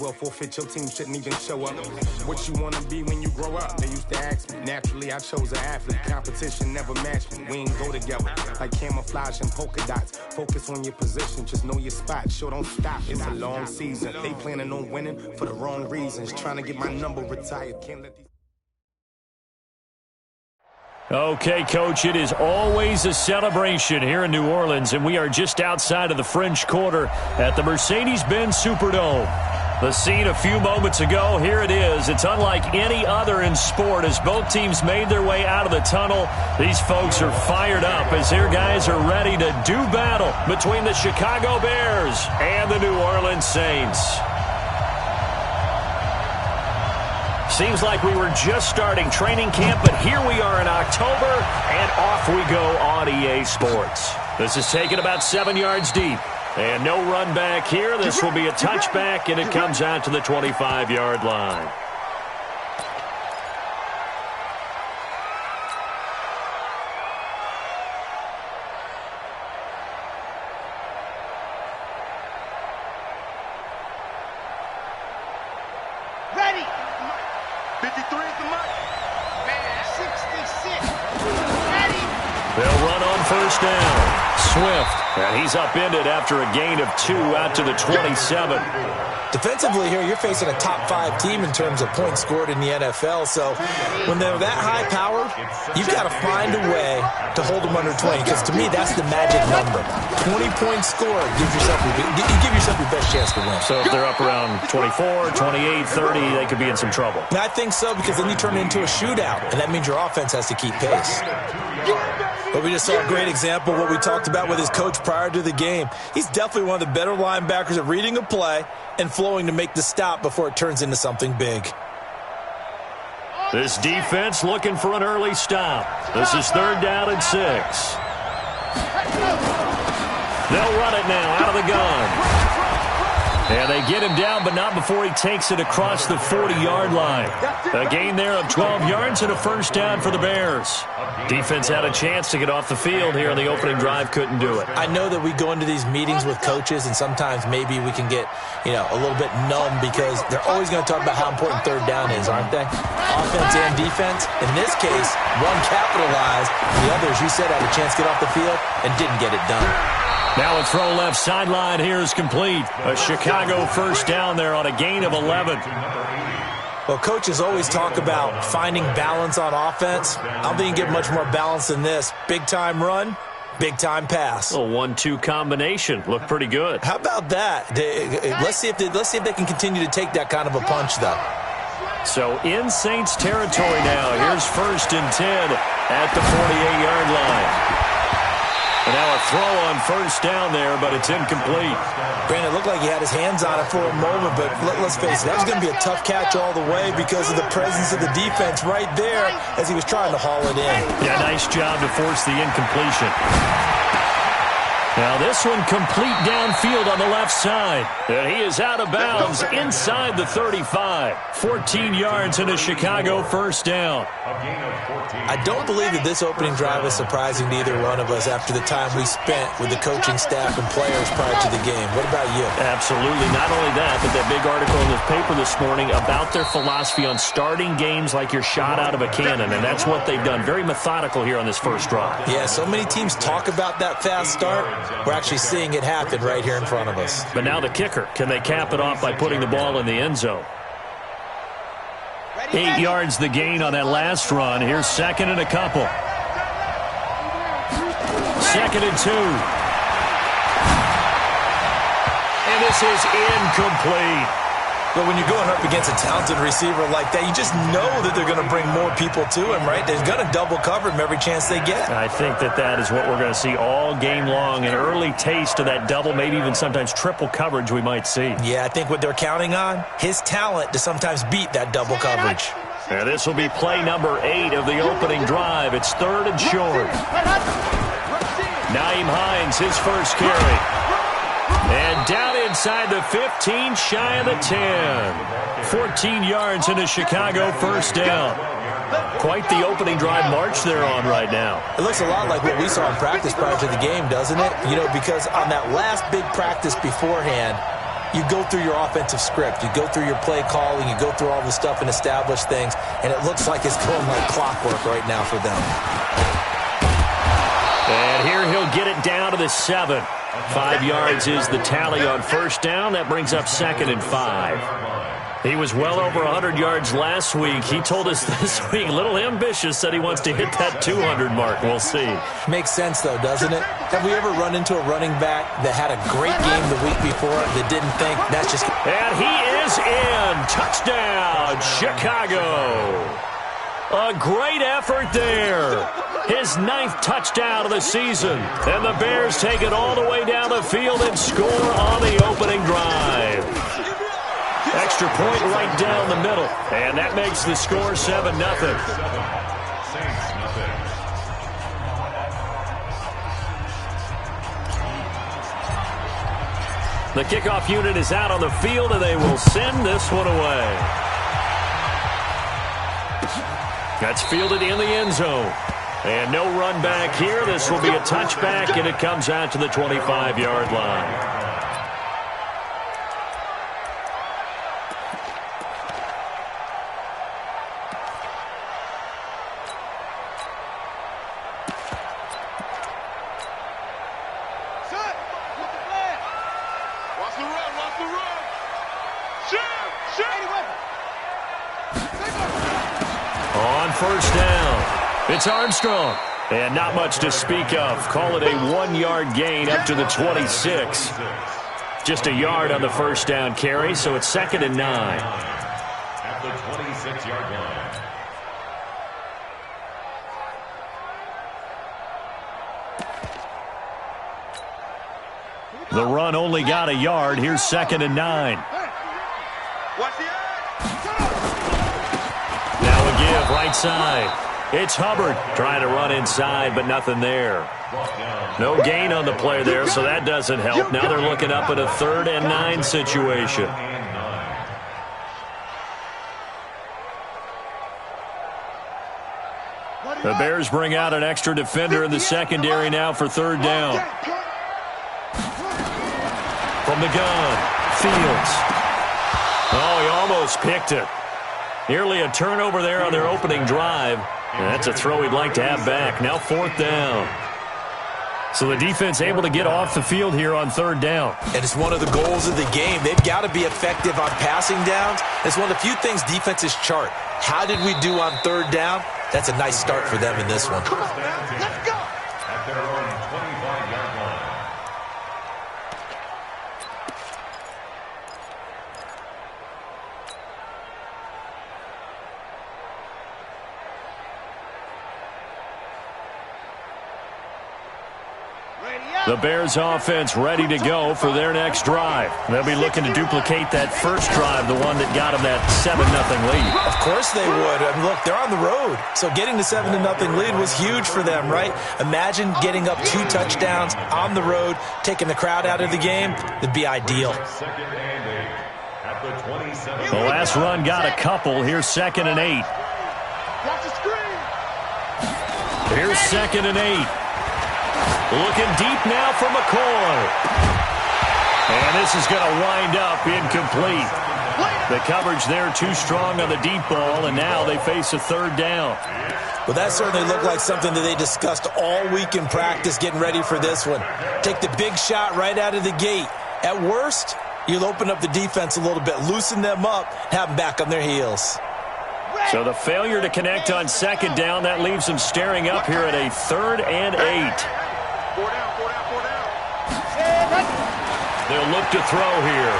Well, forfeit, your team shouldn't even show up. What you want to be when you grow up? They used to ask me. Naturally, I chose an athlete. Competition never matched me. We ain't go together. Like camouflage and polka dots. Focus on your position. Just know your spot. Sure, don't stop. It's a long season. They planning on winning for the wrong reasons. Trying to get my number retired. Can't let these... Okay, Coach, it is always a celebration here in New Orleans, and we are just outside of the French Quarter at the Mercedes-Benz Superdome. The scene a few moments ago, here it is. It's unlike any other in sport as both teams made their way out of the tunnel. These folks are fired up as their guys are ready to do battle between the Chicago Bears and the New Orleans Saints. Seems like we were just starting training camp, but here we are in October, and off we go on EA Sports. This is taken about 7 yards deep. And no run back here. This will be a touchback, and it comes out to the 25-yard line. Ready. 53 is the mark. 66. Ready. They'll run on first down. Swift. And he's upended after a gain of 2 out to the 27. Defensively here, you're facing a top-5 team in terms of points scored in the NFL. So when they're that high-powered, you've got to find a way to hold them under 20. Because to me, that's the magic number. 20 points scored, you give yourself your best chance to win. So if they're up around 24, 28, 30, they could be in some trouble. I think so, because then you turn it into a shootout, and that means your offense has to keep pace. But we just saw a great example of what we talked about with his coach prior to the game. He's definitely one of the better linebackers at reading a play and flowing to make the stop before it turns into something big. This defense looking for an early stop. This is 3rd down and 6. They'll run it now out of the gun. And they get him down, but not before he takes it across the 40-yard line. A gain there of 12 yards and a first down for the Bears. Defense had a chance to get off the field here on the opening drive, couldn't do it. I know that we go into these meetings with coaches, and sometimes maybe we can get, a little bit numb because they're always going to talk about how important 3rd down is, aren't they? Offense and defense. In this case, one capitalized. The others, you said, had a chance to get off the field and didn't get it done. Now a throw left sideline here is complete. A Chicago first down there on a gain of 11. Well, coaches always talk about finding balance on offense. I don't think you get much more balance than this. Big-time run, big-time pass. A 1-2 combination. Looked pretty good. How about that? Let's see if they can continue to take that kind of a punch, though. So in Saints territory now. Here's 1st and 10 at the 48-yard line. And now a throw on first down there, but it's incomplete. Brandon, it looked like he had his hands on it for a moment, but let's face it, that was going to be a tough catch all the way because of the presence of the defense right there as he was trying to haul it in. Yeah, nice job to force the incompletion. Now this one complete downfield on the left side. And he is out of bounds inside the 35. 14 yards and a Chicago first down. I don't believe that this opening drive is surprising to either one of us after the time we spent with the coaching staff and players prior to the game. What about you? Absolutely. Not only that, but that big article in the paper this morning about their philosophy on starting games like you're shot out of a cannon, and that's what they've done. Very methodical here on this first drive. Yeah, so many teams talk about that fast start. We're actually seeing it happen right here in front of us. But now the kicker. Can they cap it off by putting the ball in the end zone? 8 yards the gain on that last run. Here's 2nd and a couple. 2nd and 2. And this is incomplete. But when you're going up against a talented receiver like that, you just know that they're going to bring more people to him, right? They're going to double cover him every chance they get. I think that is what we're going to see all game long. An early taste of that double, maybe even sometimes triple coverage we might see. Yeah, I think what they're counting on, his talent to sometimes beat that double coverage. And this will be play number 8 of the opening drive. It's 3rd and short. Nyheim Hines, his first carry. And down inside the 15, shy of the 10. 14 yards and a Chicago first down. Quite the opening drive march they're on right now. It looks a lot like what we saw in practice prior to the game, doesn't it? Because on that last big practice beforehand, you go through your offensive script. You go through your play calling. You go through all the stuff and establish things, and it looks like it's going like clockwork right now for them. And here he'll get it down to the 7. 5 yards is the tally on first down. That brings up 2nd and 5. He was well over 100 yards last week. He told us this week, a little ambitious, said he wants to hit that 200 mark. We'll see. Makes sense, though, doesn't it? Have we ever run into a running back that had a great game the week before that didn't think that's just... And he is in. Touchdown, Chicago. A great effort there. His 9th touchdown of the season. And the Bears take it all the way down the field and score on the opening drive. Extra point right down the middle. And that makes the score 7-0. The kickoff unit is out on the field, and they will send this one away. That's fielded in the end zone. And no run back here. This will be a touchback, and it comes out to the 25-yard line. On first down, it's Armstrong. And not much to speak of. Call it a 1-yard gain up to the 26. Just a yard on the first down carry, so it's 2nd and 9. At the 26-yard line. The run only got a yard. Here's 2nd and 9. Now a give right side. It's Hubbard trying to run inside, but nothing there. No gain on the play there, so that doesn't help. Now they're looking up at a 3rd and 9 situation. The Bears bring out an extra defender in the secondary now for 3rd down. From the gun, Fields. Oh, he almost picked it. Nearly a turnover there on their opening drive. And that's a throw he'd like to have back. Now 4th down. So the defense able to get off the field here on 3rd down. And it's one of the goals of the game. They've got to be effective on passing downs. It's one of the few things defenses chart. How did we do on 3rd down? That's a nice start for them in this one. Come on, man. Let's go. At their own 25-yard line. The Bears offense ready to go for their next drive. They'll be looking to duplicate that first drive, the one that got them that 7-0 lead. Of course they would. I mean, look, they're on the road. So getting the 7-0 lead was huge for them, right? Imagine getting up 2 touchdowns on the road, taking the crowd out of the game. It'd be ideal. The last run got a couple. Here's 2nd and 8. Watch the screen. Here's 2nd and 8. Looking deep now for McCoy. And this is going to wind up incomplete. The coverage there too strong on the deep ball, and now they face a 3rd down. Well, that certainly looked like something that they discussed all week in practice getting ready for this one. Take the big shot right out of the gate. At worst, you'll open up the defense a little bit, loosen them up, have them back on their heels. So the failure to connect on 2nd down, that leaves them staring up here at a 3rd and 8. 4 down, 4 down, 4 down. They'll look to throw here.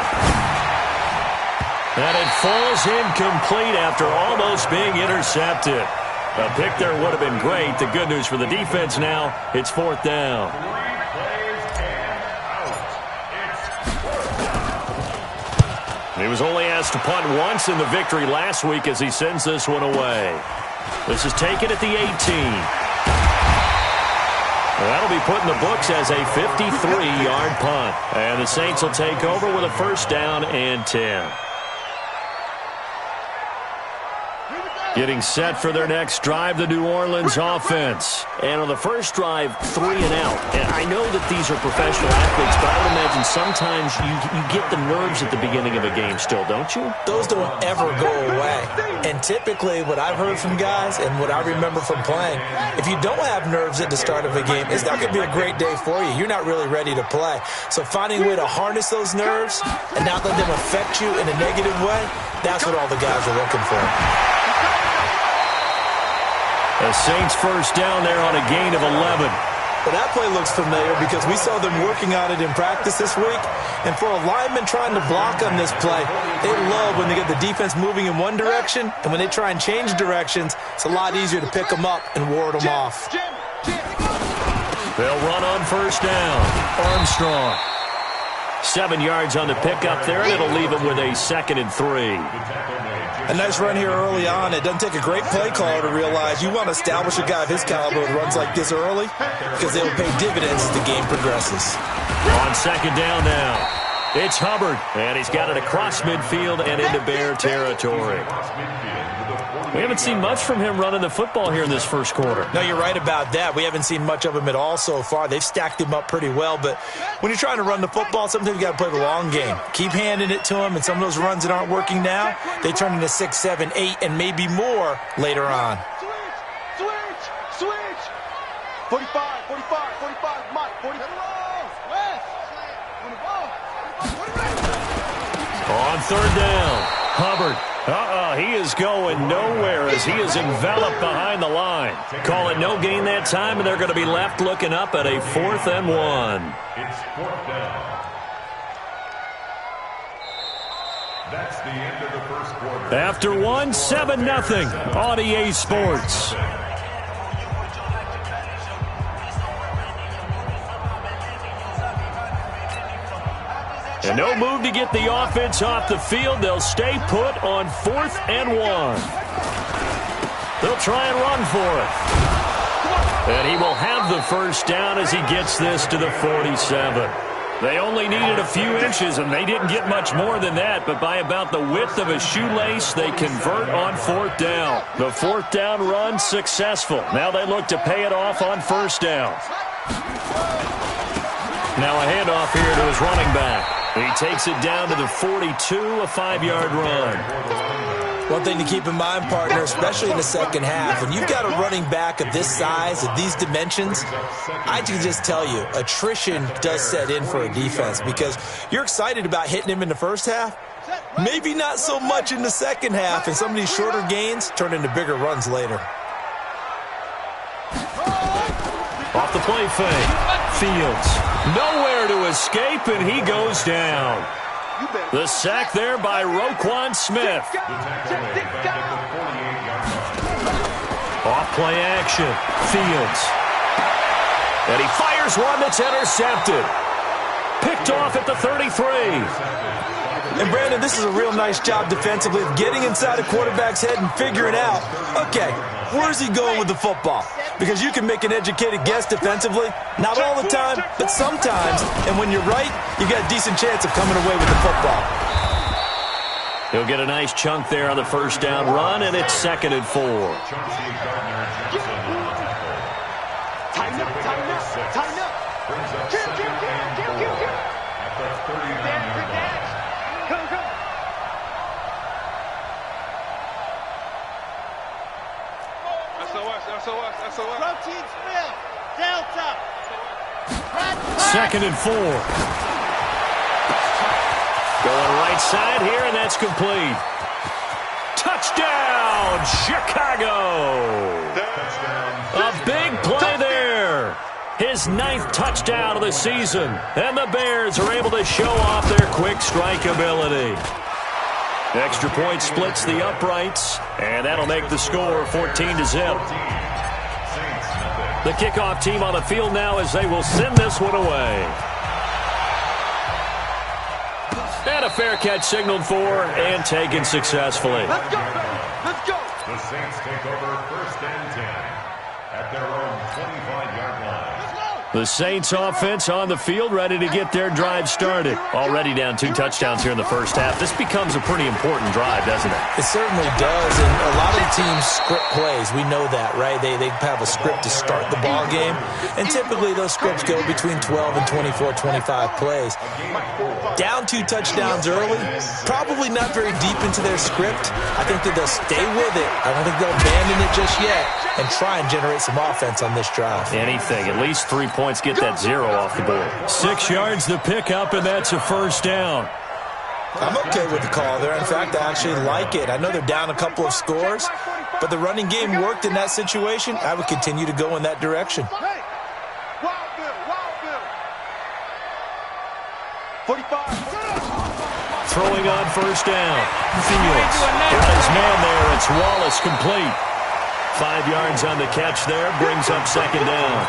And it falls incomplete after almost being intercepted. A pick there would have been great. The good news for the defense now, it's 4th down. He was only asked to punt once in the victory last week as he sends this one away. This is taken at the 18. That'll be put in the books as a 53-yard punt. And the Saints will take over with a 1st down and 10. Getting set for their next drive, the New Orleans offense. And on the first drive, 3 and out. And I know that these are professional athletes, but I would imagine sometimes you get the nerves at the beginning of a game still, don't you? Those don't ever go away. And typically what I've heard from guys and what I remember from playing, if you don't have nerves at the start of a game, it's not going to be a great day for you. You're not really ready to play. So finding a way to harness those nerves and not let them affect you in a negative way, that's what all the guys are looking for. The Saints first down there on a gain of 11. Well, that play looks familiar because we saw them working on it in practice this week. And for a lineman trying to block on this play, they love when they get the defense moving in one direction. And when they try and change directions, it's a lot easier to pick them up and ward them off. They'll run on first down. Armstrong. 7 yards on the pickup there, and it'll leave them with a 2nd and 3. A nice run here early on. It doesn't take a great play caller to realize you want to establish a guy of his caliber with runs like this early because they will pay dividends as the game progresses. On 2nd down now, it's Hubbard, and he's got it across midfield and into Bear territory. We haven't seen much from him running the football here in this first quarter. No, you're right about that. We haven't seen much of him at all so far. They've stacked him up pretty well, but when you're trying to run the football, sometimes you got to play the long game. Keep handing it to him, and some of those runs that aren't working now, they turn into 6, 7, 8, and maybe more later on. Switch. 45, Mike, 45. On 3rd down, Hubbard. He is going nowhere as he is enveloped behind the line. Call it no gain that time, and they're going to be left looking up at a 4th and 1. It's 4th down. That's the end of the first quarter. After 1, 7-0 on EA Sports. And no move to get the offense off the field. They'll stay put on 4th and 1. They'll try and run for it. And he will have the first down as he gets this to the 47. They only needed a few inches, and they didn't get much more than that. But by about the width of a shoelace, they convert on 4th down. The 4th down run successful. Now they look to pay it off on 1st down. Now a handoff here to his running back. He takes it down to the 42, a 5-yard run. One thing to keep in mind, partner, especially in the second half, when you've got a running back of this size, of these dimensions, I can just tell you, attrition does set in for a defense because you're excited about hitting him in the first half, maybe not so much in the second half, and some of these shorter gains turn into bigger runs later. Off the play fake. Fields. Nowhere to escape, and he goes down. The sack there by Roquan Smith. Off play action. Fields. And he fires one that's intercepted. Picked off at the 33. And, Brandon, this is a real nice job defensively of getting inside a quarterback's head and figuring out, okay, where's he going with the football? Because you can make an educated guess defensively, not all the time, but sometimes. And when you're right, you got a decent chance of coming away with the football. He'll get a nice chunk there on the first down run, and it's 2nd and 4. Tighten up. SOS. Protein split. Delta. 2nd and 4. Going right side here, and that's complete. Touchdown, Chicago. A big play there. His 9th touchdown of the season. And the Bears are able to show off their quick strike ability. Extra point splits the uprights, and that'll make the score 14-0. The kickoff team on the field now as they will send this one away. And a fair catch signaled for and taken successfully. Let's go. The Saints take over 1st and 10 at their own 25-yard line. The Saints offense on the field, ready to get their drive started. Already down 2 touchdowns here in the first half. This becomes a pretty important drive, doesn't it? It certainly does, and a lot of the teams script plays. We know that, right? They have a script to start the ball game, and typically those scripts go between 12 and 24, 25 plays. Down 2 touchdowns early, probably not very deep into their script. I think that they'll stay with it. I don't think they'll abandon it just yet and try and generate some offense on this drive. Anything, at least 3 points, get that 0 off the board. 6 yards the pickup, and that's a first down. I'm okay with the call there. In fact, I actually like it. I know they're down a couple of scores, but the running game worked in that situation. I would continue to go in that direction. Hey, wild bill. 45. Throwing on first down. Fields got his man there. It's Wallace complete. 5 yards on the catch there, brings up second down.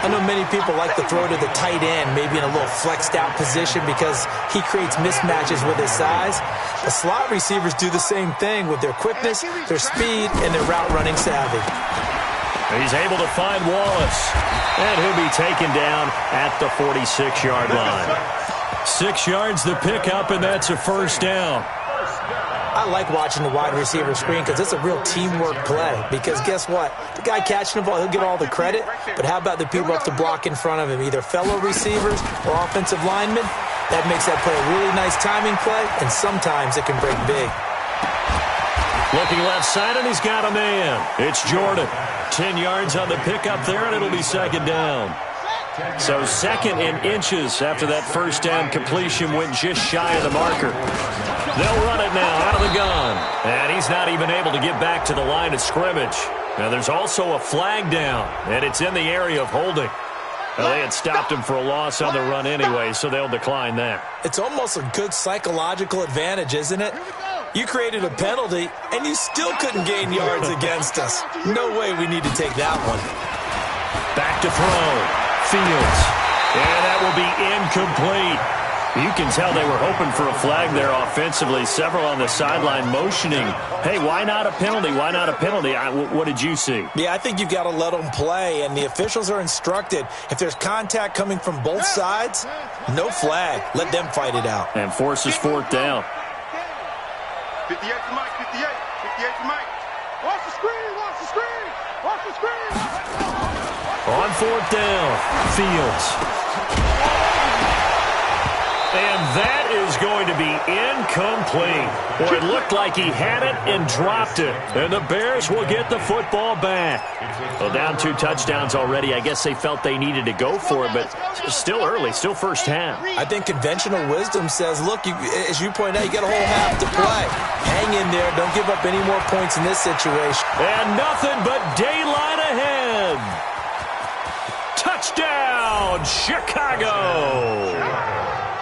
I know many people like to throw to the tight end, maybe in a little flexed out position because he creates mismatches with his size. The slot receivers do the same thing with their quickness, their speed, and their route running savvy. He's able to find Wallace, and he'll be taken down at the 46-yard line. 6 yards the pickup, and that's a first down. I like watching the wide receiver screen because it's a real teamwork play. Because guess what? The guy catching the ball, he'll get all the credit. But how about the people up to block in front of him, either fellow receivers or offensive linemen? That makes that play a really nice timing play, and sometimes it can break big. Looking left side, and he's got a man. It's Jordan. 10 yards on the pickup there, and it'll be second down. So second in inches after that first down completion went just shy of the marker. They'll run it now out of the gun. And he's not even able to get back to the line of scrimmage. Now there's also a flag down, and it's in the area of holding. Well, they had stopped him for a loss on the run anyway, so they'll decline that. It's almost a good psychological advantage, isn't it? You created a penalty, and you still couldn't gain yards against us. No way we need to take that one. Back to throw. Fields. And that will be incomplete. You can tell they were hoping for a flag there offensively. Several on the sideline motioning. Hey, why not a penalty? Why not a penalty? What did you see? Yeah, I think you've got to let them play, and the officials are instructed. If there's contact coming from both sides, no flag. Let them fight it out. And forces fourth down. 58 to Mike, 58 to Mike. Watch the screen. On fourth down, Fields. And that is going to be incomplete. Boy, it looked like he had it and dropped it. And the Bears will get the football back. Well, down 2 touchdowns already. I guess they felt they needed to go for it, but still early, still first half. I think conventional wisdom says, look, as you point out, you got a whole half to play. Hang in there. Don't give up any more points in this situation. And nothing but daylight ahead. Touchdown, Chicago!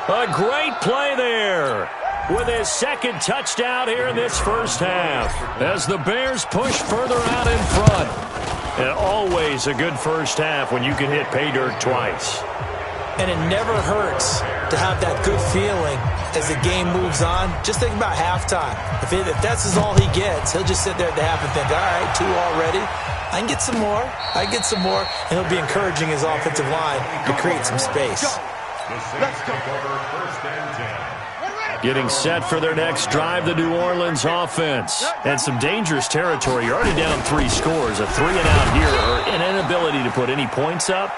A great play there with his second touchdown here in this first half as the Bears push further out in front. And always a good first half when you can hit pay dirt twice. And it never hurts to have that good feeling as the game moves on. Just think about halftime. If that's all he gets, he'll just sit there at the half and think, all right, 2 already. I can get some more. And he'll be encouraging his offensive line to create some space. Let's go. First and 10. Getting set for their next drive, the New Orleans offense. And some dangerous territory. You're already down 3 scores. A 3-and-out here, or an inability to put any points up.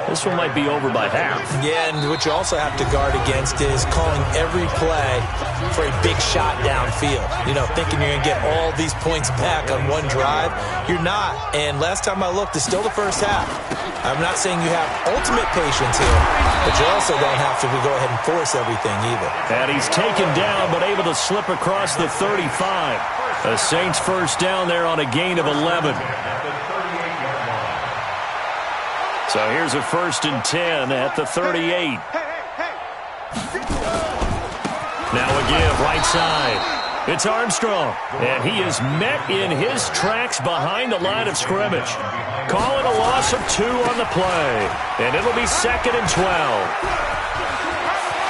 This one might be over by half. Yeah, and what you also have to guard against is calling every play for a big shot downfield. You know, thinking you're going to get all these points back on one drive. You're not. And last time I looked, it's still the first half. I'm not saying you have ultimate patience here, but you also don't have to go ahead and force everything either. And he's taken down, but able to slip across the 35. The Saints first down there on a gain of 11. So here's a 1st and 10 at the 38. Now a give, right side. It's Armstrong, and he is met in his tracks behind the line of scrimmage. Calling a loss of 2 on the play, and it'll be 2nd and 12.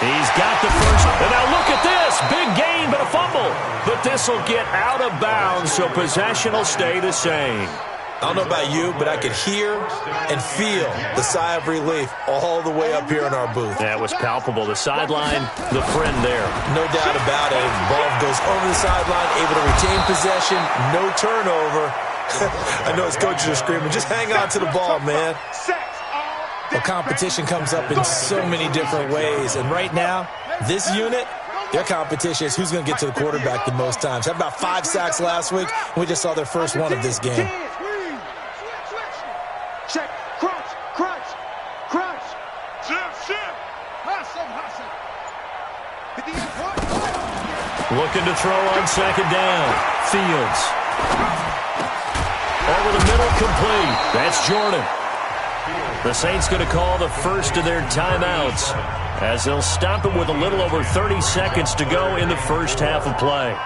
He's got the first. And now look at this. Big gain, but a fumble. But this will get out of bounds, so possession will stay the same. I don't know about you, but I could hear and feel the sigh of relief all the way up here in our booth. That was palpable. The sideline, the friend there. No doubt about it. The ball goes over the sideline, able to retain possession, no turnover. I know his coaches are screaming, just hang on to the ball, man. Well, competition comes up in so many different ways, and right now, this unit, their competition is who's going to get to the quarterback the most times. Had about 5 sacks last week, and we just saw their first one of this game. Check, crunch, crunch, crunch. Shift. Hustle. Looking to throw on second down. Fields. Over the middle, complete. That's Jordan. The Saints going to call the first of their timeouts as they'll stop it with a little over 30 seconds to go in the first half of play.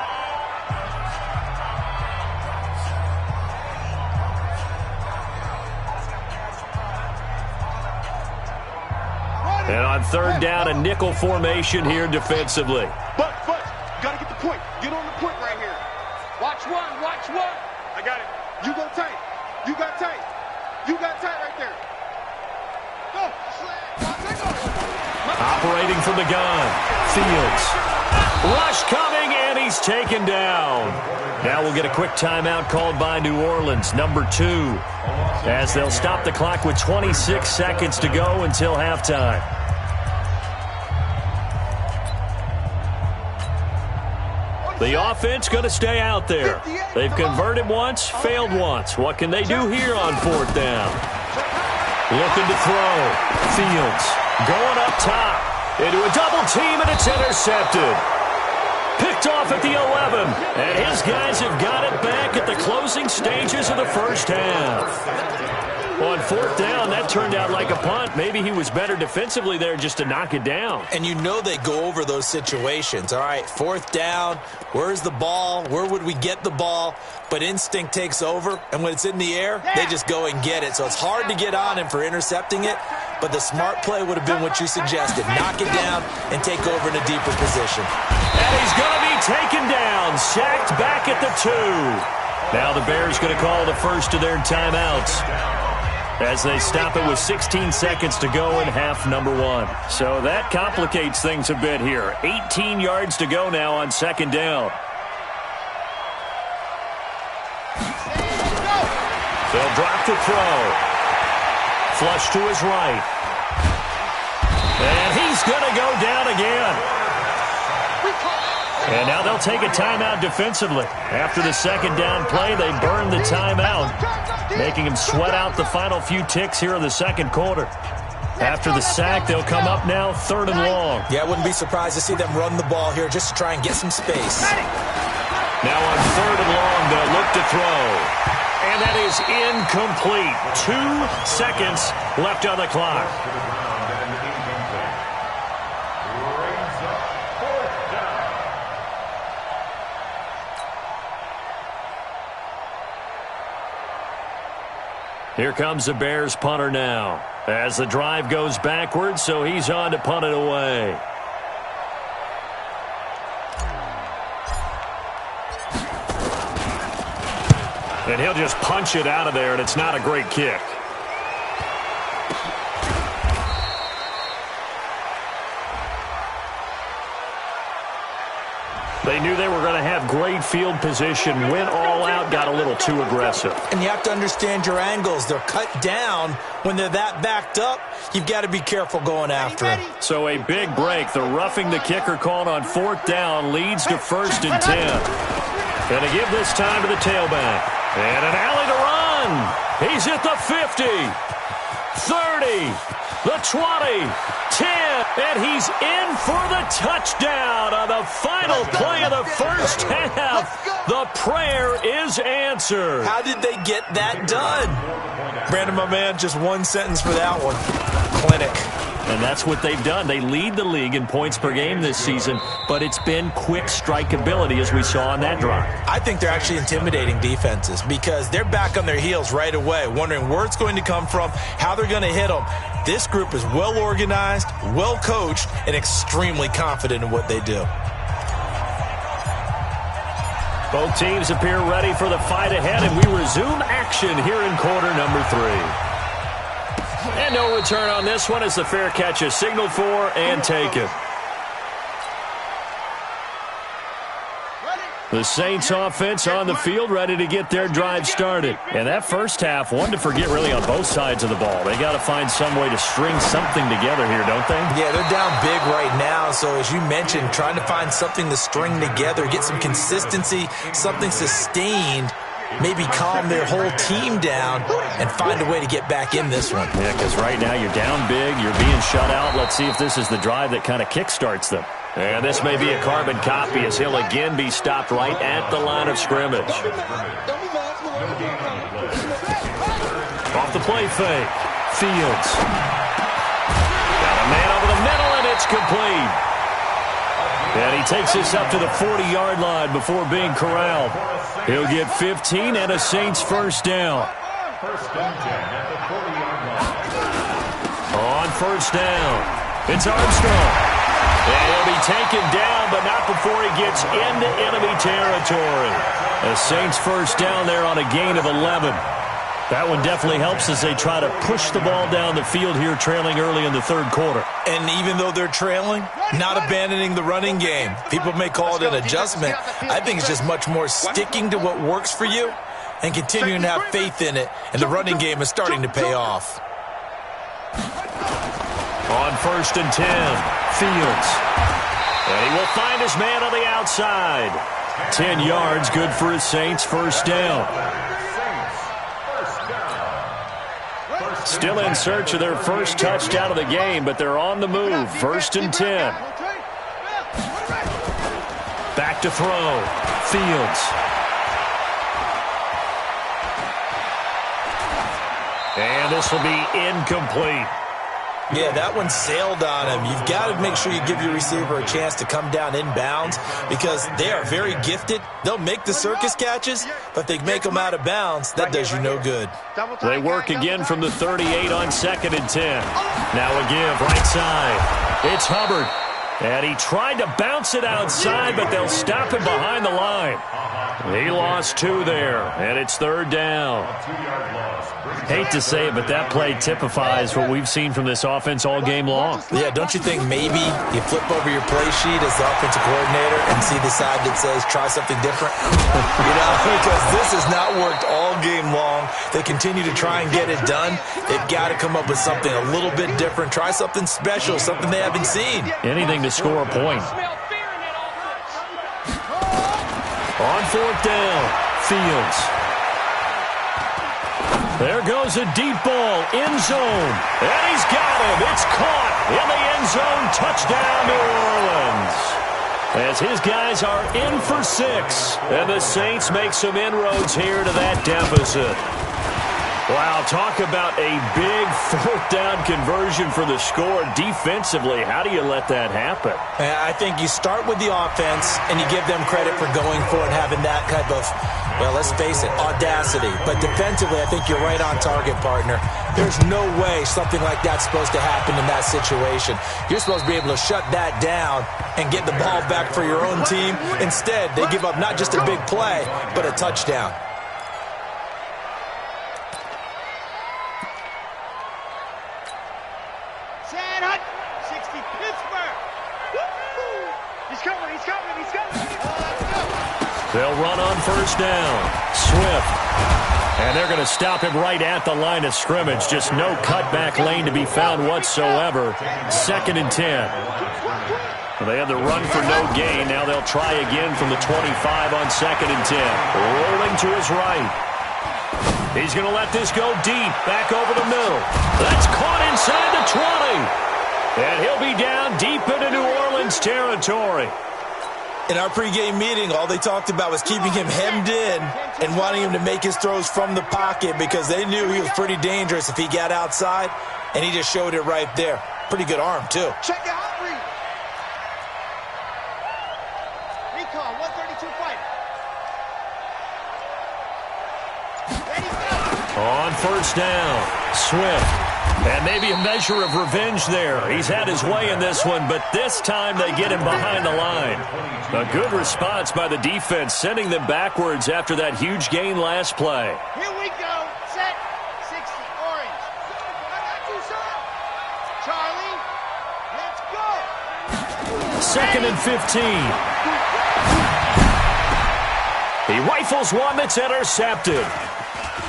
And on third down, a nickel formation here defensively. But, you got to get the point. Get on the point right here. Watch one. I got it. You go tight. You got tight right there. Go. Operating from the gun. Fields. Rush coming, and he's taken down. Now we'll get a quick timeout called by New Orleans, number 2, as they'll stop the clock with 26 seconds to go until halftime. The offense going to stay out there. They've converted once, failed once. What can they do here on fourth down? Looking to throw. Fields going up top into a double team, and it's intercepted. Picked off at the 11, and his guys have got it back at the closing stages of the first half. On fourth down, that turned out like a punt. Maybe he was better defensively there just to knock it down. And you know they go over those situations. All right, fourth down, where's the ball? Where would we get the ball? But instinct takes over, and when it's in the air, they just go and get it. So it's hard to get on him for intercepting it, but the smart play would have been what you suggested. Knock it down and take over in a deeper position. And he's going to be taken down, sacked back at the 2. Now the Bears going to call the first of their timeouts as they stop it with 16 seconds to go in half number 1. So that complicates things a bit here. 18 yards to go now on second down. They'll drop the throw. Flush to his right. And he's going to go down again. And now they'll take a timeout defensively. After the second down play, they burn the timeout, making him sweat out the final few ticks here in the second quarter. After the sack, they'll come up now third and long. Yeah, I wouldn't be surprised to see them run the ball here just to try and get some space. Now on third and long, they'll look to throw. And that is incomplete. 2 seconds left on the clock. Here comes the Bears punter now as the drive goes backwards, so he's on to punt it away. And he'll just punch it out of there, and it's not a great kick. They knew they were going to have great field position, went all out, got a little too aggressive. And you have to understand your angles. They're cut down. When they're that backed up, you've got to be careful going after them. So a big break. The roughing the kicker called on fourth down leads to 1st and 10. Going to give this time to the tailback. And an alley to run. He's at the 50, 30, the 20, 10, and he's in for the touchdown on the final play of the first half. The prayer is answered. How did they get that done? Brandon, my man, just one sentence for that one. Clinic. And that's what they've done. They lead the league in points per game this season, but it's been quick strikeability as we saw on that drive. I think they're actually intimidating defenses because they're back on their heels right away, wondering where it's going to come from, how they're going to hit them. This group is well organized, well coached, and extremely confident in what they do. Both teams appear ready for the fight ahead, and we resume action here in quarter number 3. And no return on this one as the fair catch is signaled for and taken. The Saints offense on the field ready to get their drive started. And that first half, one to forget really on both sides of the ball. They got to find some way to string something together here, don't they? Yeah, they're down big right now. So as you mentioned, trying to find something to string together, get some consistency, something sustained, maybe calm their whole team down and find a way to get back in this one. Yeah, because right now you're down big, you're being shut out. Let's see if this is the drive that kind of kickstarts them. And this may be a carbon copy as he'll again be stopped right at the line of scrimmage. Off the play fake. Fields. Got a man over the middle, and it's complete. And he takes this up to the 40-yard line before being corralled. He'll get 15 and a Saints first down. On first down, it's Armstrong. And he'll be taken down, but not before he gets into enemy territory. The Saints first down there on a gain of 11. That one definitely helps as they try to push the ball down the field here, trailing early in the third quarter. And even though they're trailing, not abandoning the running game. People may call it an adjustment. I think it's just much more sticking to what works for you and continuing to have faith in it. And the running game is starting to pay off. On first and 10, Fields. And he will find his man on the outside. 10 yards, good for his Saints first down. Still in search of their first touchdown of the game, but they're on the move. First and 10. Back to throw. Fields. And this will be incomplete. Yeah, that one sailed on him. You've got to make sure you give your receiver a chance to come down inbounds because they are very gifted. They'll make the circus catches, but if they make them out of bounds, that does you no good. They work again from the 38 on second and 10. Now a give right side. It's Hubbard. And he tried to bounce it outside, but they'll stop him behind the line. He lost 2 there, and it's third down. Hate to say it, but that play typifies what we've seen from this offense all game long. Yeah, don't you think maybe you flip over your play sheet as the offensive coordinator and see the side that says try something different? Because this has not worked all game long. They continue to try and get it done. They've got to come up with something a little bit different. Try something special, something they haven't seen. Anything to score a point. On fourth down, Fields. There goes a deep ball, end zone. And he's got him. It's caught in the end zone. Touchdown, New Orleans. As his guys are in for 6. And the Saints make some inroads here to that deficit. Wow, talk about a big fourth down conversion for the score. Defensively, how do you let that happen? I think you start with the offense, and you give them credit for going for it, having that type of, well, let's face it, audacity. But defensively, I think you're right on target, partner. There's no way something like that's supposed to happen in that situation. You're supposed to be able to shut that down and get the ball back for your own team. Instead, they give up not just a big play, but a touchdown. They'll run on first down. Swift. And they're going to stop him right at the line of scrimmage. Just no cutback lane to be found whatsoever. Second and 10. Well, they had the run for no gain. Now they'll try again from the 25 on second and 10. Rolling to his right. He's going to let this go deep. Back over the middle. That's caught inside the 20. And he'll be down deep into New Orleans territory. In our pregame meeting, all they talked about was keeping him hemmed in and wanting him to make his throws from the pocket because they knew he was pretty dangerous if he got outside, and he just showed it right there. Pretty good arm, too. Check it out, read. Recall, 132 fighter. Ready, go. On first down, Swift. And maybe a measure of revenge there. He's had his way in this one, but this time they get him behind the line. A good response by the defense, sending them backwards after that huge gain last play. Here we go. Set. 60. Orange. Charlie. Let's go. 2nd and 15. He rifles one that's intercepted.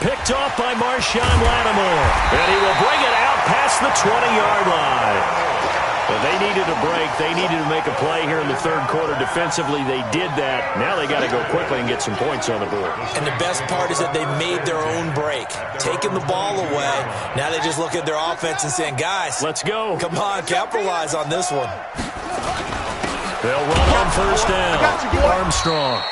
Picked off by Marshawn Lattimore. And he will bring it out past the 20-yard line. Well, they needed a break. They needed to make a play here in the third quarter. Defensively, they did that. Now they got to go quickly and get some points on the board. And the best part is that they made their own break. Taking the ball away. Now they just look at their offense and saying, guys, let's go. Come on, capitalize on this one. They'll run on first down. Armstrong.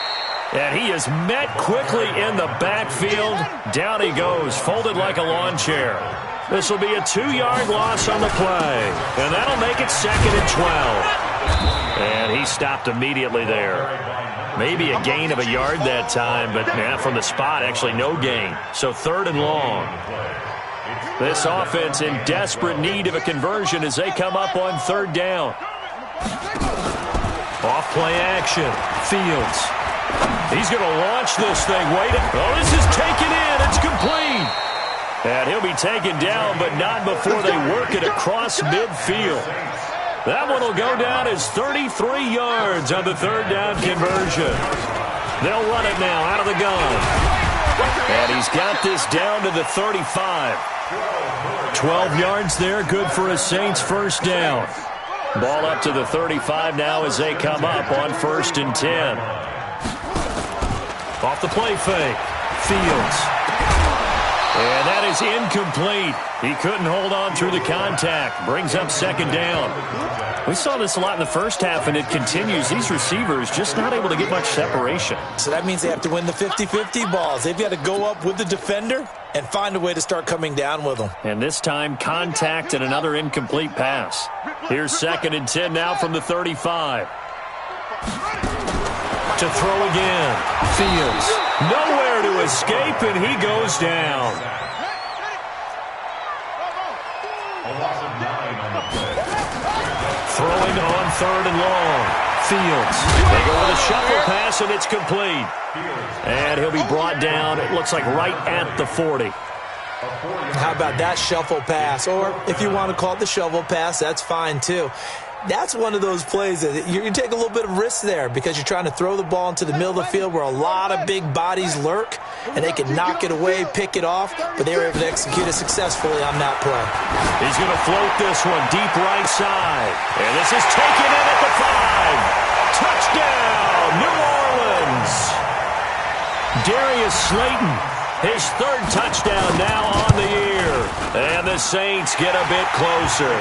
And he is met quickly in the backfield. Down he goes, folded like a lawn chair. This will be a 2-yard loss on the play. And that'll make it 2nd and 12. And he stopped immediately there. Maybe a gain of a yard that time, but from the spot, actually no gain. So 3rd and long. This offense in desperate need of a conversion as they come up on 3rd down. Off play action. Fields. He's going to launch this thing. Wait. Oh, this is taken in. It's complete. And he'll be taken down, but not before they work it across midfield. That one will go down as 33 yards on the 3rd down conversion. They'll run it now out of the gun. And he's got this down to the 35. 12 yards there, good for a Saints first down. Ball up to the 35 now as they come up on 1st and 10. Off the play fake. Fields. And that is incomplete. He couldn't hold on through the contact. Brings up 2nd down. We saw this a lot in the first half, and it continues. These receivers just not able to get much separation. So that means they have to win the 50-50 balls. They've got to go up with the defender and find a way to start coming down with them. And this time, contact and another incomplete pass. Here's 2nd and 10 now from the 35. To throw again. Fields. Nowhere to escape, and he goes down. Throwing on 3rd and long. Fields. They go with a shuffle pass, and it's complete. And he'll be brought down, it looks like right at the 40. How about that shuffle pass? Or if you want to call it the shovel pass, that's fine too. That's one of those plays that you take a little bit of risk there because you're trying to throw the ball into the middle of the field where a lot of big bodies lurk, and they can knock it away, pick it off, but they were able to execute it successfully on that play. He's going to float this one deep right side. And this is taken in at the 5. Touchdown, New Orleans. Darius Slayton, his 3rd touchdown now on the year. And the Saints get a bit closer.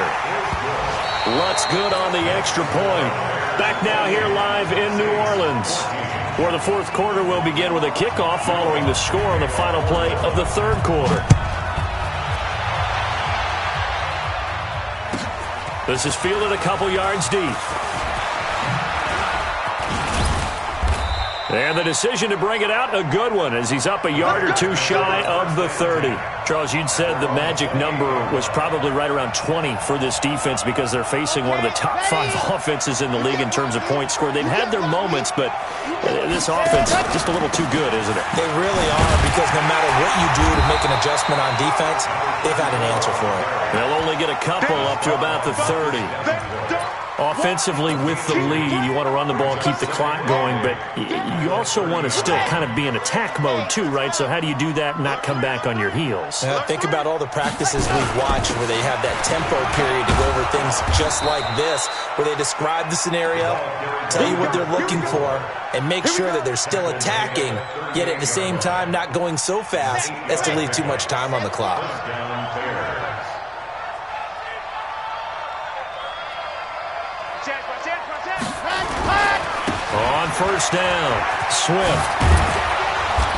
Lutz good on the extra point. Back now here live in New Orleans, where the 4th quarter will begin with a kickoff following the score on the final play of the 3rd quarter. This is fielded a couple yards deep. And the decision to bring it out, a good one, as he's up a yard or two shy of the 30. Charles, you'd said the magic number was probably right around 20 for this defense because they're facing one of the top 5 offenses in the league in terms of points scored. They've had their moments, but this offense just a little too good, isn't it? They really are, because no matter what you do to make an adjustment on defense, they've had an answer for it. They'll only get a couple up to about the 30. Offensively with the lead, you want to run the ball, keep the clock going, but you also want to still kind of be in attack mode too, right? So how do you do that and not come back on your heels? Think about all the practices we've watched where they have that tempo period to go over things just like this, where they describe the scenario, tell you what they're looking for, and make sure that they're still attacking, yet at the same time not going so fast as to leave too much time on the clock. On first down, Swift.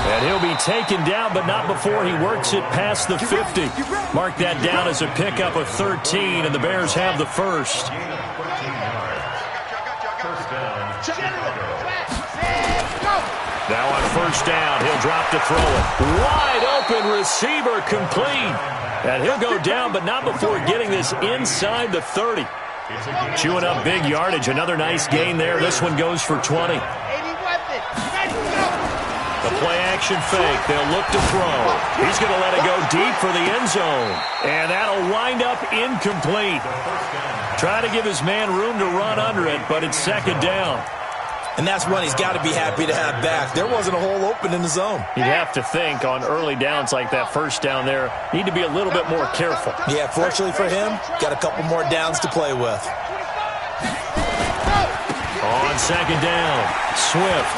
And he'll be taken down, but not before he works it past the 50. Mark that down as a pickup of 13, and the Bears have the first. Now on first down, he'll drop to throw it. Wide open receiver complete. And he'll go down, but not before getting this inside the 30. Chewing up big yardage. Another nice gain there. This one goes for 20. The play-action fake. They'll look to throw. He's going to let it go deep for the end zone. And that'll wind up incomplete. Try to give his man room to run under it, but it's second down. And that's one he's got to be happy to have back. There wasn't a hole open in the zone. You'd have to think on early downs like that first down there, need to be a little bit more careful. Yeah, fortunately for him, got a couple more downs to play with. On second down, Swift.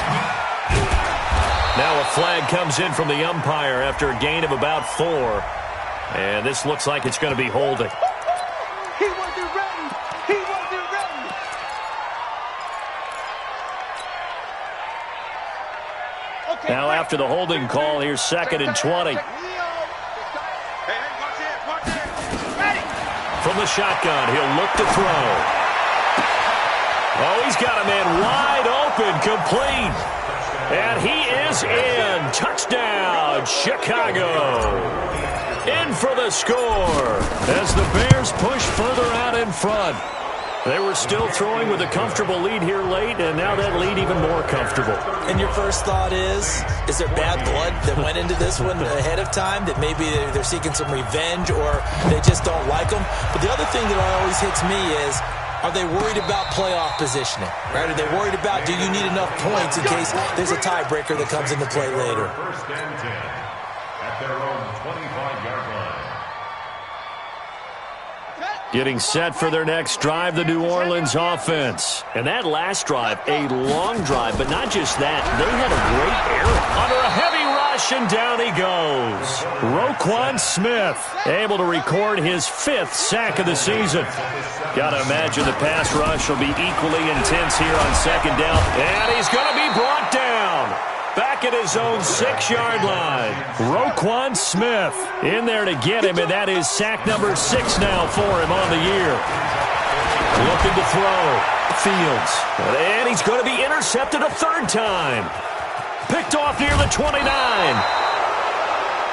Now a flag comes in from the umpire after a gain of about 4. And this looks like it's going to be holding. He wasn't ready. He wasn't ready. Okay, now after the holding call, here's second and 20. From the shotgun, he'll look to throw. Oh, he's got a man wide open, complete. And he is in. Touchdown, Chicago. In for the score as the Bears push further out in front. They were still throwing with a comfortable lead here late, and now that lead even more comfortable. And your first thought is there bad blood that went into this one ahead of time, that maybe they're seeking some revenge or they just don't like them? But the other thing that always hits me is, are they worried about playoff positioning? Right? Are they worried about, do you need enough points in case there's a tiebreaker that comes into play later? First and 10 at their own 25-yard line. Getting set for their next drive, the New Orleans offense. And that last drive, a long drive, but not just that. They had a great error. Under a heavy rush, and down he goes. Roquan Smith able to record his 5th sack of the season. Got to imagine the pass rush will be equally intense here on second down. And he's going to be brought down. Back at his own 6-yard line. Roquan Smith in there to get him, and that is sack number 6 now for him on the year. Looking to throw. Fields. And he's going to be intercepted a 3rd time. Picked off near the 29.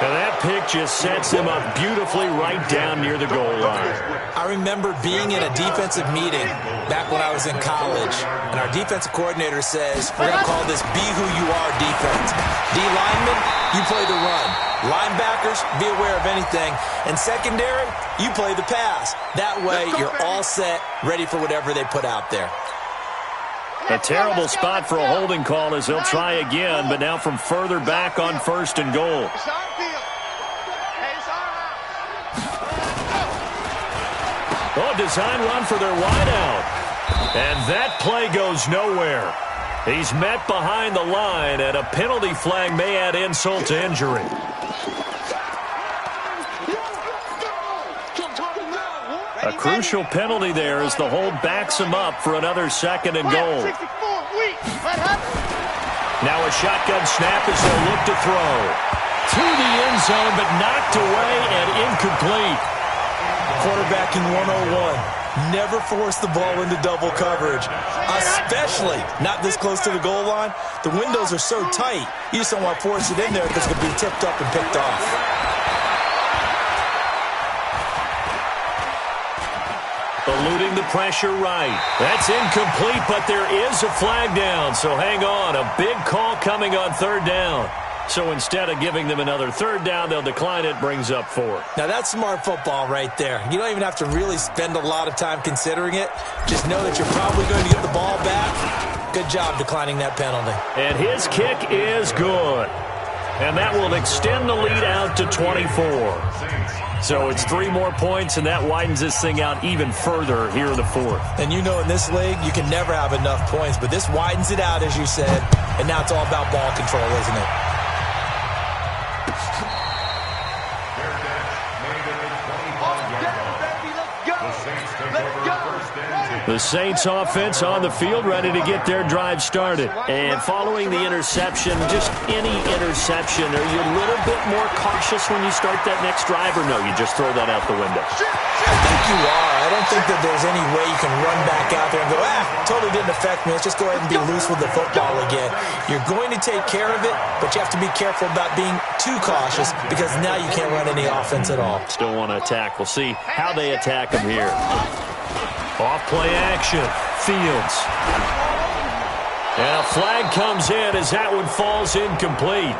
And that pick just sets him up beautifully right down near the goal line. I remember being in a defensive meeting back when I was in college, and our defensive coordinator says, we're going to call this be who you are defense. D linemen, you play the run. Linebackers, be aware of anything. And secondary, you play the pass. That way, you're all set, ready for whatever they put out there. A terrible spot for a holding call as they'll try again, but now from further back on 1st and goal. Oh, design run for their wideout. And that play goes nowhere. He's met behind the line, and a penalty flag may add insult to injury. A crucial penalty there as the hold backs him up for another 2nd and goal. Now a shotgun snap as they'll look to throw. To the end zone, but knocked away and incomplete. Quarterbacking 101. Never force the ball into double coverage, especially not this close to the goal line. The windows are so tight, you just don't want to force it in there because it could be tipped up and picked off. Eluding the pressure right. That's incomplete, but there is a flag down, so hang on. A big call coming on 3rd down. So instead of giving them another 3rd down, they'll decline it, brings up 4. Now that's smart football right there. You don't even have to really spend a lot of time considering it. Just know that you're probably going to get the ball back. Good job declining that penalty. And his kick is good. And that will extend the lead out to 24. So it's 3 more points, and that widens this thing out even further here in the 4th. And you know in this league, you can never have enough points, but this widens it out, as you said, and now it's all about ball control, isn't it? The Saints offense on the field, ready to get their drive started. And following the interception, just any interception, are you a little bit more cautious when you start that next drive, or no, you just throw that out the window? I think you are. I don't think that there's any way you can run back out there and go, totally didn't affect me. Let's just go ahead and be loose with the football again. You're going to take care of it, but you have to be careful about being too cautious because now you can't run any offense at all. Still want to attack. We'll see how they attack them here. Off-play action. Fields. And a flag comes in as that one falls incomplete.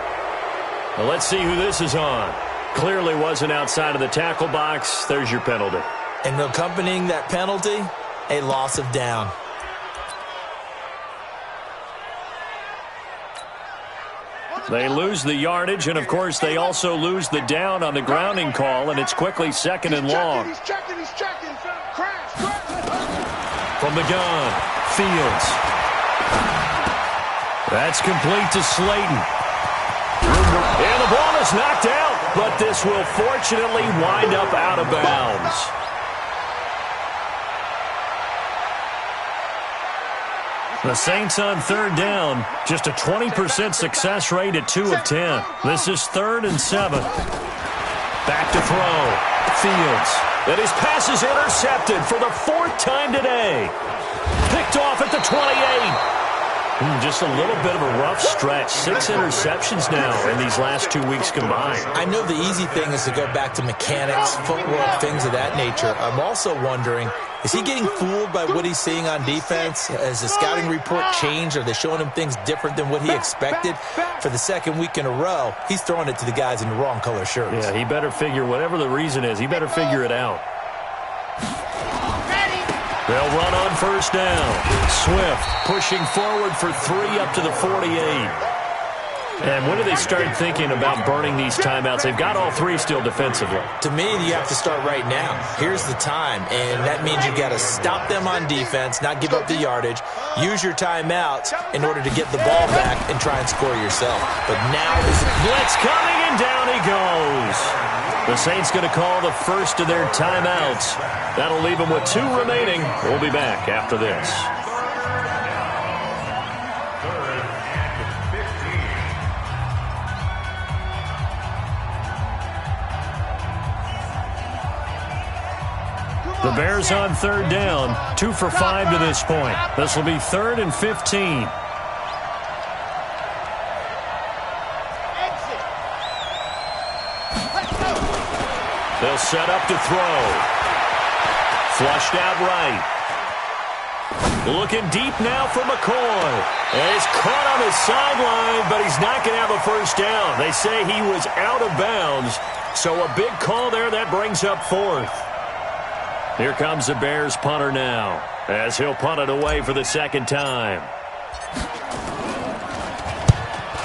Well, let's see who this is on. Clearly wasn't outside of the tackle box. There's your penalty. And accompanying that penalty, a loss of down. They lose the yardage, and, of course, they also lose the down on the grounding call, and it's quickly second and long. He's checking. Crash. From the gun, Fields. That's complete to Slayton. And the ball is knocked out, but this will fortunately wind up out of bounds. The Saints on third down, just a 20% success rate at 2 of 10. This is 3rd and 7. Back to throw. Fields. And his pass is intercepted for the 4th time today. Picked off at the 28. Just a little bit of a rough stretch. 6 interceptions now in these last 2 weeks combined. I know the easy thing is to go back to mechanics, footwork, things of that nature. I'm also wondering, is he getting fooled by what he's seeing on defense? Has the scouting report changed? Are they showing him things different than what he expected? For the 2nd week in a row, he's throwing it to the guys in the wrong color shirts. Yeah, he better figure, whatever the reason is, he better figure it out. They'll run on first down. Swift pushing forward for 3 up to the 48. And when do they start thinking about burning these timeouts? They've got all 3 still defensively. To me, you have to start right now. Here's the time, and that means you got to stop them on defense, not give up the yardage, use your timeouts in order to get the ball back and try and score yourself. But now is the blitz coming, and down he goes. The Saints going to call the first of their timeouts. That'll leave them with 2 remaining. We'll be back after this. The Bears on third down, 2 for 5 to this point. This will be 3rd and 15. They'll set up to throw. Flushed out right. Looking deep now for McCoy. And it's caught on his sideline, but he's not going to have a first down. They say he was out of bounds. So a big call there that brings up 4th. Here comes the Bears punter now, as he'll punt it away for the 2nd time.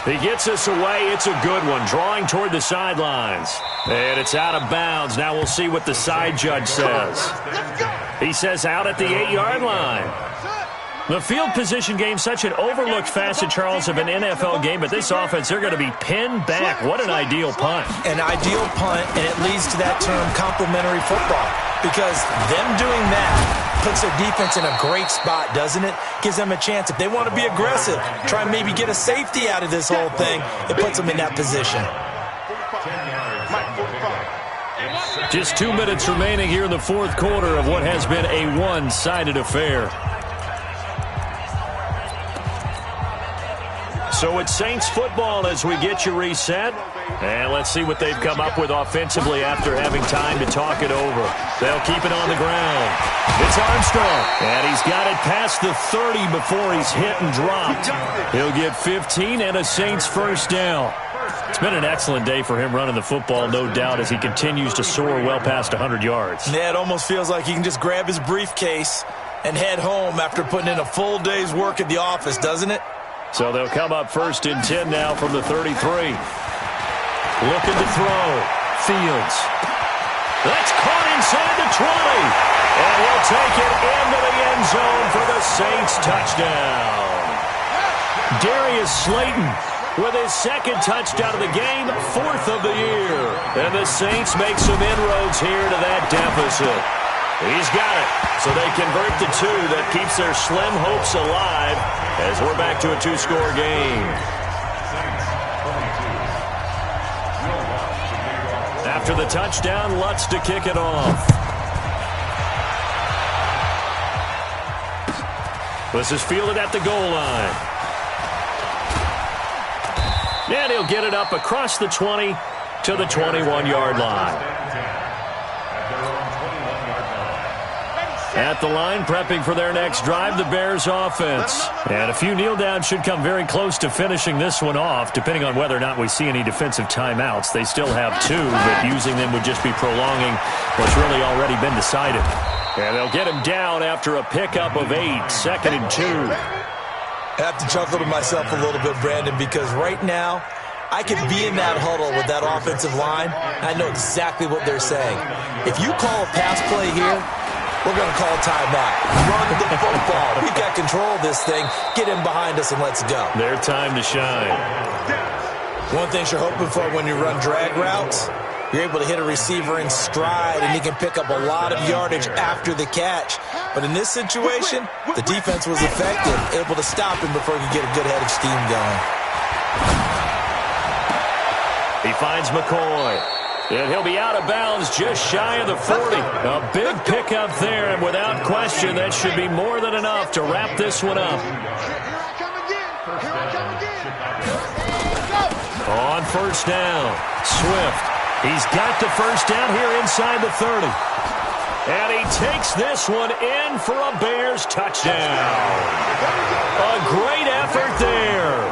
He gets us away. It's a good one, drawing toward the sidelines. And it's out of bounds. Now we'll see what the side judge says. He says out at the 8-yard line. The field position game, such an overlooked facet, Charles, of an NFL game, but this offense, they're going to be pinned back. What an ideal punt. An ideal punt, and it leads to that term complementary football, because them doing that puts their defense in a great spot, doesn't it? Gives them a chance. If they want to be aggressive, try and maybe get a safety out of this whole thing, it puts them in that position. Just 2 minutes remaining here in the 4th quarter of what has been a one-sided affair. So it's Saints football as we get you reset. And let's see what they've come up with offensively after having time to talk it over. They'll keep it on the ground. It's Armstrong. And he's got it past the 30 before he's hit and dropped. He'll get 15 and a Saints first down. It's been an excellent day for him running the football, no doubt, as he continues to soar well past 100 yards. Yeah, it almost feels like he can just grab his briefcase and head home after putting in a full day's work at the office, doesn't it? So they'll come up 1st and 10 now from the 33. Looking to throw. Fields. That's caught inside the 20. And he'll take it into the end zone for the Saints touchdown. Darius Slayton with his 2nd touchdown of the game, 4th of the year. And the Saints make some inroads here to that deficit. He's got it. So they convert the two. That keeps their slim hopes alive as we're back to a two-score game. After the touchdown, Lutz to kick it off. This is fielded at the goal line. And he'll get it up across the 20 to the 21-yard line. At the line, prepping for their next drive, the Bears offense. And a few kneel downs should come very close to finishing this one off, depending on whether or not we see any defensive timeouts. They still have two, but using them would just be prolonging what's really already been decided. And they'll get him down after a pickup of 8, 2nd and 2. I have to chuckle to myself a little bit, Brandon, because right now, I could be in that huddle with that offensive line. I know exactly what they're saying. If you call a pass play here, we're going to call a timeout. Run the football. We got control of this thing. Get him behind us and let's go. Their time to shine. One thing you're hoping for when you run drag routes, you're able to hit a receiver in stride, and he can pick up a lot of yardage after the catch. But in this situation, the defense was effective, able to stop him before he could get a good head of steam going. He finds McCoy. And he'll be out of bounds just shy of the 40. A big pickup there, and without question, that should be more than enough to wrap this one up. On first down, Swift. He's got the first down here inside the 30. And he takes this one in for a Bears touchdown. A great effort there.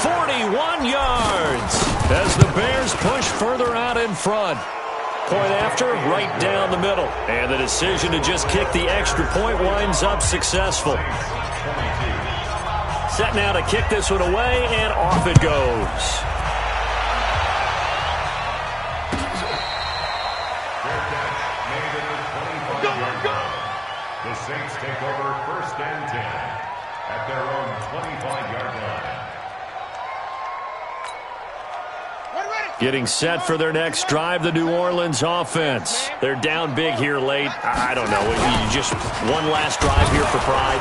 41 yards as the Bears push further out in front. Point after, right down the middle. And the decision to just kick the extra point winds up successful. Set now to kick this one away, and off it goes. The Saints take over 1st and 10 at their own 25-yard line. Getting set for their next drive, the New Orleans offense. They're down big here late. I don't know. You just one last drive here for pride.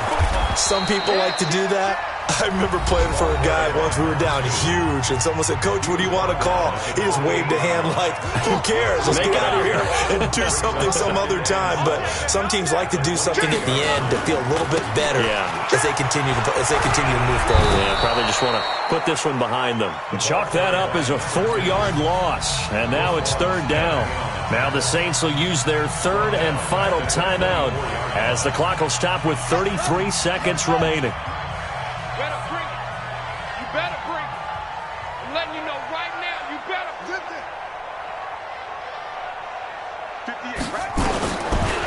Some people like to do that. I remember playing for a guy once. We were down huge, and someone said, "Coach, what do you want to call?" He just waved a hand like, "Who cares? Let's get out of here and do something some other time." But some teams like to do something at the end to feel a little bit better as they continue to move forward. Yeah, probably just want to put this one behind them. Chalk that up as a 4-yard loss, and now it's 3rd down. Now the Saints will use their 3rd and final timeout as the clock will stop with 33 seconds remaining.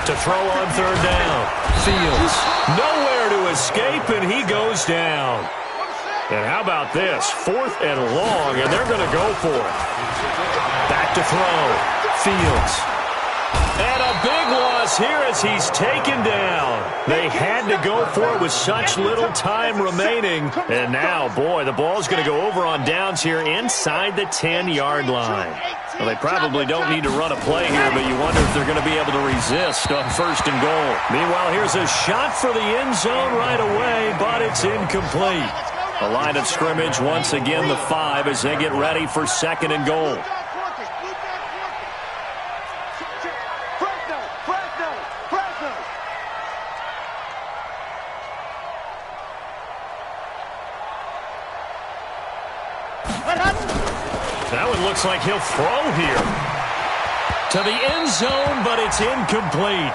To throw on 3rd down. Fields nowhere to escape, and he goes down. And how about this? 4th and long, and they're going to go for it. Back to throw. Fields. And a big loss here as he's taken down. They had to go for it with such little time remaining. And now, boy, the ball's going to go over on downs here inside the 10-yard line. Well, they probably don't need to run a play here, but you wonder if they're going to be able to resist on 1st and goal. Meanwhile, here's a shot for the end zone right away, but it's incomplete. A line of scrimmage, once again, the 5 as they get ready for 2nd and goal. That one looks like he'll throw here. To the end zone, but it's incomplete.